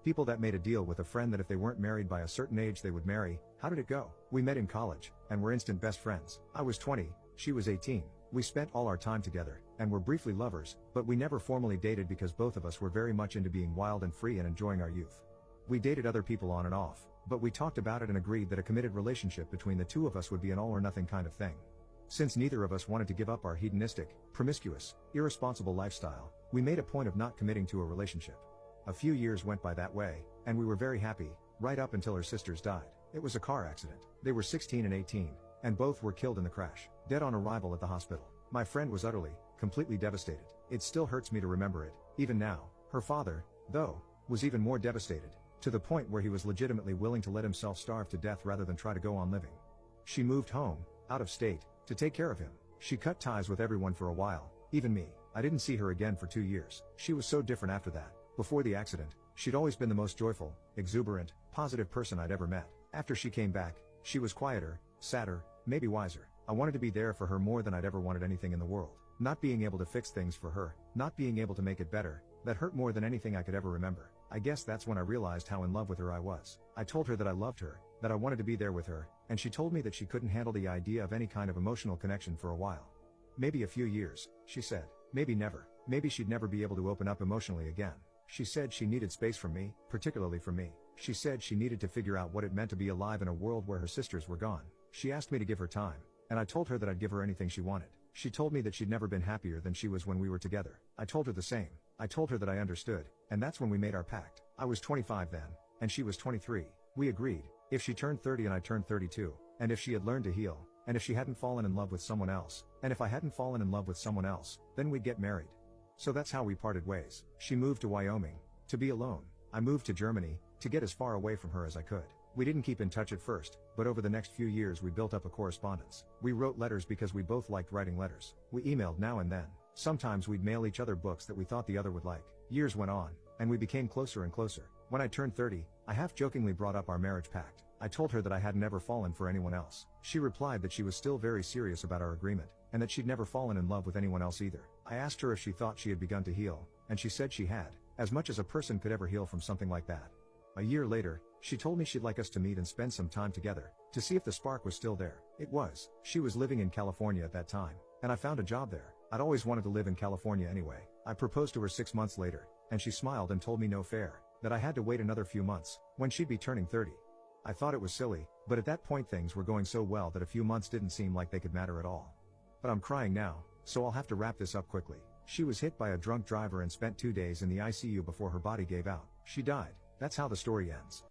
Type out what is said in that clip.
People that made a deal with a friend that if they weren't married by a certain age they would marry. How did it go? We met in college, and were instant best friends. I was 20, she was 18. We spent all our time together, and were briefly lovers, but we never formally dated because both of us were very much into being wild and free and enjoying our youth. We dated other people on and off, but we talked about it and agreed that a committed relationship between the two of us would be an all or nothing kind of thing. Since neither of us wanted to give up our hedonistic, promiscuous, irresponsible lifestyle, we made a point of not committing to a relationship. A few years went by that way, and we were very happy, right up until her sisters died. It was a car accident. They were 16 and 18, and both were killed in the crash, dead on arrival at the hospital. My friend was utterly, completely devastated. It still hurts me to remember it, even now. Her father, though, was even more devastated, to the point where he was legitimately willing to let himself starve to death rather than try to go on living. She moved home, out of state, to take care of him. She cut ties with everyone for a while, even me. I didn't see her again for 2 years. She was so different after that. Before the accident, she'd always been the most joyful, exuberant, positive person I'd ever met. After she came back, she was quieter, sadder, maybe wiser. I wanted to be there for her more than I'd ever wanted anything in the world. Not being able to fix things for her, not being able to make it better, that hurt more than anything I could ever remember. I guess that's when I realized how in love with her I was. I told her that I loved her, that I wanted to be there with her, and she told me that she couldn't handle the idea of any kind of emotional connection for a while. Maybe a few years, she said. Maybe never. Maybe she'd never be able to open up emotionally again. She said she needed space from me, particularly from me. She said she needed to figure out what it meant to be alive in a world where her sisters were gone. She asked me to give her time, and I told her that I'd give her anything she wanted. She told me that she'd never been happier than she was when we were together. I told her the same. I told her that I understood, and that's when we made our pact. I was 25 then, and she was 23. We agreed, if she turned 30 and I turned 32, and if she had learned to heal, and if she hadn't fallen in love with someone else, and if I hadn't fallen in love with someone else, then we'd get married. So that's how we parted ways. She moved to Wyoming, to be alone. I moved to Germany, to get as far away from her as I could. We didn't keep in touch at first, but over the next few years we built up a correspondence. We wrote letters because we both liked writing letters. We emailed now and then. Sometimes we'd mail each other books that we thought the other would like. Years went on, and we became closer and closer. When I turned 30, I half-jokingly brought up our marriage pact. I told her that I had never fallen for anyone else. She replied that she was still very serious about our agreement, and that she'd never fallen in love with anyone else either. I asked her if she thought she had begun to heal, and she said she had, as much as a person could ever heal from something like that. A year later, she told me she'd like us to meet and spend some time together, to see if the spark was still there. It was. She was living in California at that time, and I found a job there. I'd always wanted to live in California anyway. I proposed to her 6 months later, and she smiled and told me no fair, that I had to wait another few months, when she'd be turning 30. I thought it was silly, but at that point things were going so well that a few months didn't seem like they could matter at all. But I'm crying now, so I'll have to wrap this up quickly. She was hit by a drunk driver and spent 2 days in the ICU before her body gave out. She died. That's how the story ends.